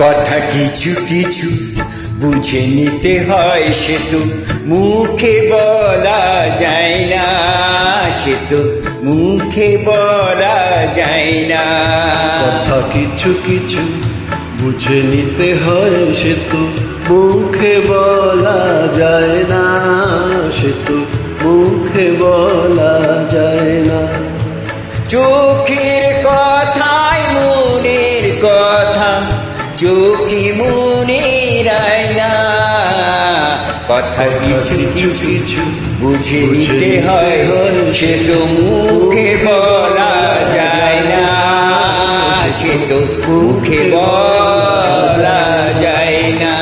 কথা কিছু কিছু বুঝে নিতে হয়, সে তো মুখে বলা যায় না, সে তো মুখে বলা যায় না। কথা কিছু কিছু বুঝে নিতে হয়, সে তো মুখে বলা যায় না, সে তো মুখে বলা যায় না। চোখের কথায় মনের কথা, চোখে মনের আয়না। কথা কিছু কিছু বুঝে নিতে হয়, সে তো মুখে বলা যায় না, সে তো মুখে বলা যায় না।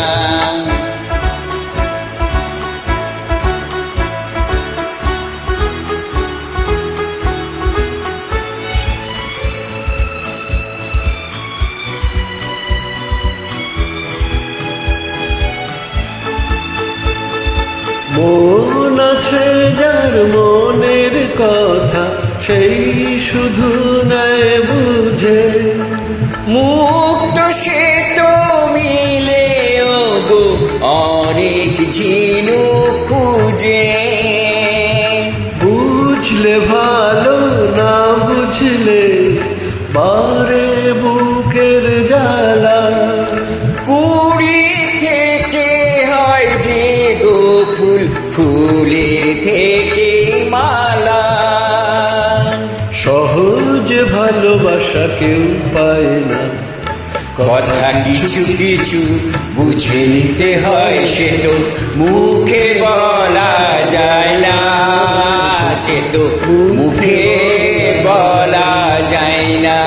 মন আছে যার মনের কথা, সেই শুধু নেয় বুঝে। মুখ তো সে তো মিলে গো অনেক ঝিনু খুঁজে। বুঝলে ভালো, না বুঝলে বারে বুকের জ্বালা। কুড়ি থেকে হয় যে গো ফুল, ফুলের থেকে মালা। সহজ ভালোবাসা কেউ পায় না। কথা কিছু কিছু বুঝে নিতে হয়, সে তো মুখে বলা যায় না, সে তো মুখে বলা যায় না।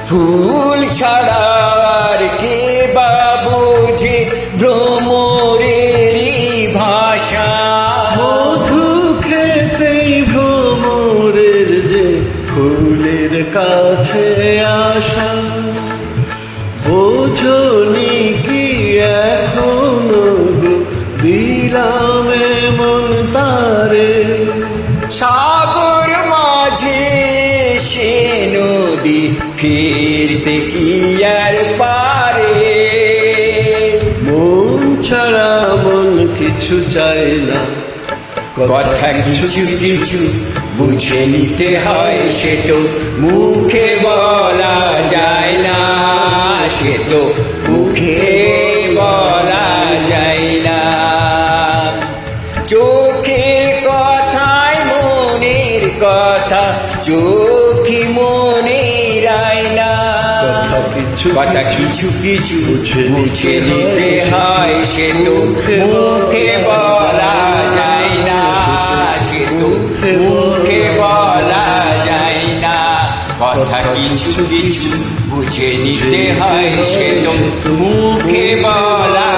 ফুল ছাড়ার কে বা বোঝে ভ্রমরেরই ভাষা। মধু খেতেই ভ্রমরের যে ফুলের কাছে আসা। বোঝনি কি এখনো গো দিলামে মন তারে। সাগর মাঝে সে নদী, ফিরতে কি আর পারে। মন ছাড়া মন কিছু চায় না। কথা কিছু কিছু বুঝে নিতে হয়, সে তো মুখে বলা যায় না, সে তো মুখে বলা যায় না। চোখের কথায় মনের কথা, চোখে মনের আয়না। কথা কিছু কিছু বুঝে নিতে হয়, সে তো মুখে বলা যায় না, সে তো মুখে বলা যায় না। কথা কিছু কিছু বুঝে নিতে হয়, সে তো মুখে বলা